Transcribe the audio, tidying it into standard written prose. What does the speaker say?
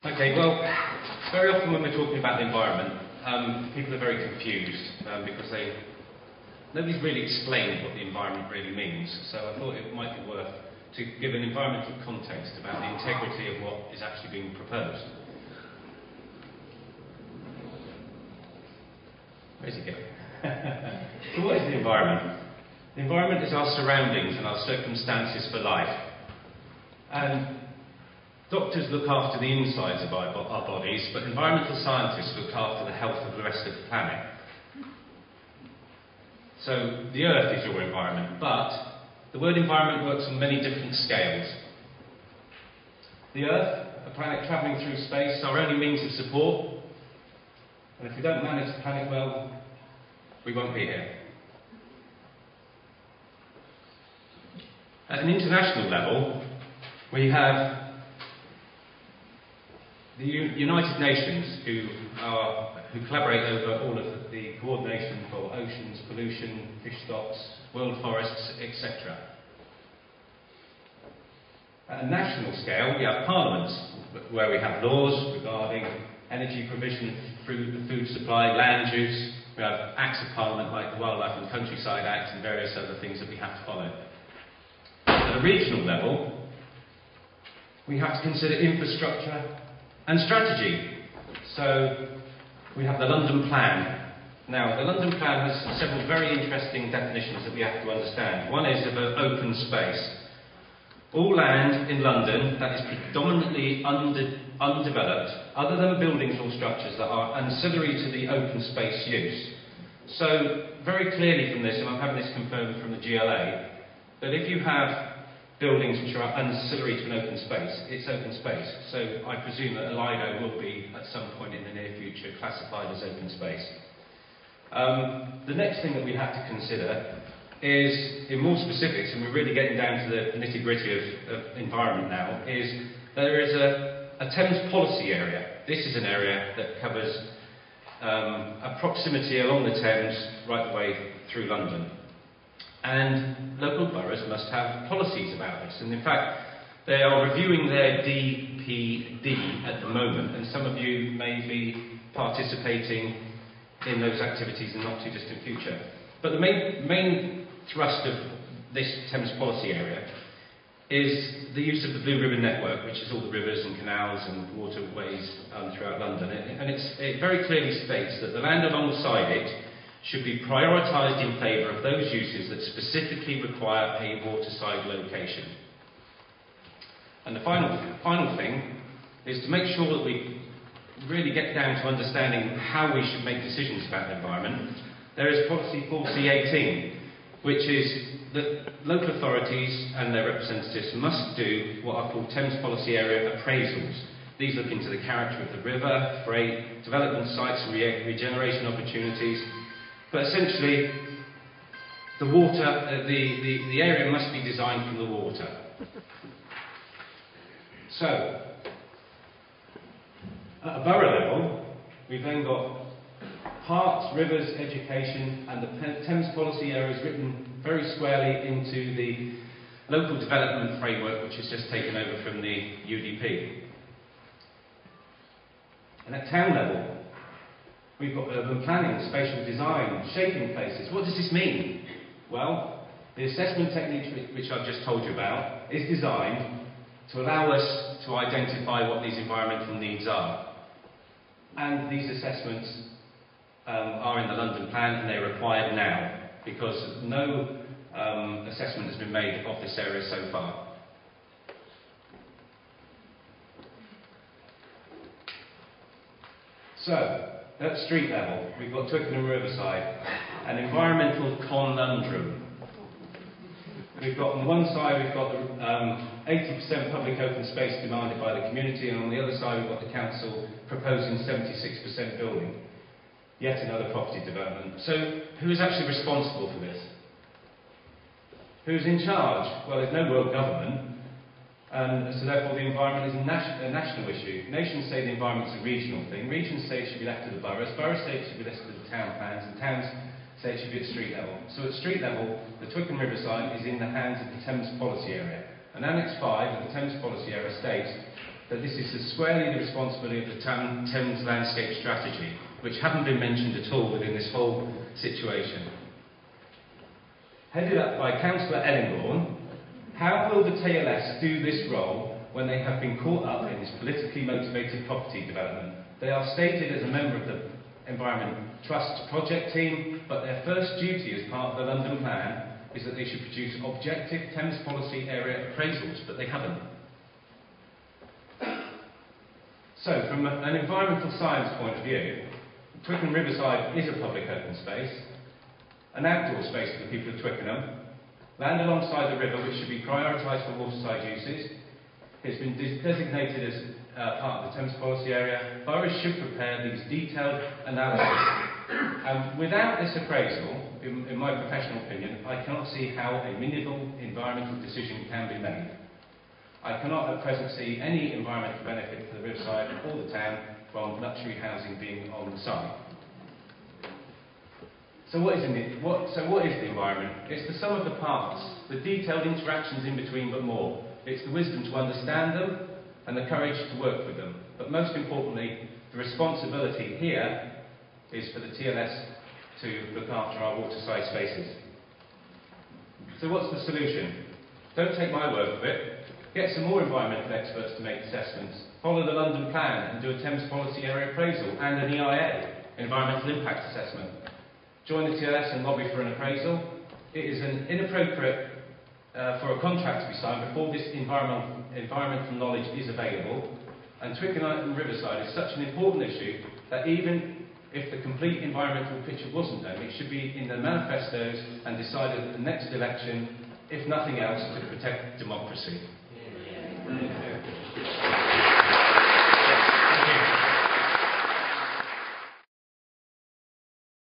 Okay, well, very often when we're talking about the environment, people are very confused because nobody's really explained what the environment really means. So I thought it might be worth to give an environmental context about the integrity of what is actually being proposed. Where's he going? So what is the environment? The environment is our surroundings and our circumstances for life. And doctors look after the insides of our bodies, but environmental scientists look after the health of the rest of the planet. So the Earth is your environment, but the word environment works on many different scales. The Earth, a planet travelling through space, our only means of support, and if we don't manage the planet well, we won't be here. At an international level, we have the United Nations, who collaborate over all of the coordination for oceans, pollution, fish stocks, world forests, etc. At a national scale, we have parliaments, where we have laws regarding energy provision through the food supply, land use. We have acts of parliament like the Wildlife and Countryside Act and various other things that we have to follow. At a regional level, we have to consider infrastructure and strategy. So we have the London Plan. Now, the London Plan has several very interesting definitions that we have to understand. One is of an open space. All land in London that is predominantly undeveloped, other than buildings or structures that are ancillary to the open space use. So, very clearly from this, and I'm having this confirmed from the GLA, that if you have buildings which are ancillary to an open space, it's open space. So I presume that a Lido will be, at some point in the near future, classified as open space. The next thing that we have to consider is, in more specifics, and we're really getting down to the nitty-gritty of environment now, is there is a Thames policy area. This is an area that covers a proximity along the Thames right the way through London. And local boroughs must have policies about this. And in fact, they are reviewing their DPD at the moment, and some of you may be participating in those activities in the not too distant future. But the main thrust of this Thames policy area is the use of the Blue Ribbon Network, which is all the rivers and canals and waterways throughout London. And it very clearly states that the land alongside it should be prioritised in favour of those uses that specifically require a waterside location. And the final thing is to make sure that we really get down to understanding how we should make decisions about the environment. There is policy 4C18, which is that local authorities and their representatives must do what are called Thames Policy Area appraisals. These look into the character of the river, freight, development sites and regeneration opportunities. But essentially, the area must be designed from the water. So, at a borough level, we've then got parks, rivers, education, and the Thames policy area is written very squarely into the local development framework, which has just taken over from the UDP. And at town level, we've got urban planning, spatial design, shaping places. What does this mean? Well, the assessment technique which I've just told you about is designed to allow us to identify what these environmental needs are. And these assessments are in the London Plan, and they're required now, because no assessment has been made of this area so far. So, at street level, we've got Twickenham Riverside, an environmental conundrum. We've got, on one side, we've got the 80% public open space demanded by the community, and on the other side, we've got the council proposing 76% building. Yet another property development. So, who is actually responsible for this? Who's in charge? Well, there's no world government. And so therefore the environment is a national issue. Nations say the environment's a regional thing. Regions say it should be left to the boroughs. Boroughs say it should be left to the town plans. And towns say it should be at street level. So at street level, the Twickenham Riverside is in the hands of the Thames Policy Area. And Annex 5 of the Thames Policy Area states that this is squarely the responsibility of the Thames Landscape Strategy, which haven't been mentioned at all within this whole situation. Headed up by Councillor Ellingbourne, how will the TLS do this role when they have been caught up in this politically motivated property development? They are stated as a member of the Environment Trust project team, but their first duty as part of the London Plan is that they should produce objective Thames policy area appraisals, but they haven't. So, from an environmental science point of view, Twickenham Riverside is a public open space, an outdoor space for the people of Twickenham, land alongside the river which should be prioritised for waterside uses. It's been designated as part of the Thames policy area. Boroughs should prepare these detailed analyses. And without this appraisal, in my professional opinion, I cannot see how a meaningful environmental decision can be made. I cannot at present see any environmental benefit for the Riverside or the town from luxury housing being on the site. So what is the environment? It's the sum of the parts, the detailed interactions in between, but more. It's the wisdom to understand them and the courage to work with them. But most importantly, the responsibility here is for the TLS to look after our waterside spaces. So what's the solution? Don't take my word for it. Get some more environmental experts to make assessments. Follow the London Plan and do a Thames policy area appraisal and an EIA, environmental impact assessment. Join the TLS and lobby for an appraisal. It is inappropriate for a contract to be signed before this environmental knowledge is available. And Twickenham and Riverside is such an important issue that even if the complete environmental picture wasn't known, it should be in the manifestos and decided at the next election, if nothing else, to protect democracy.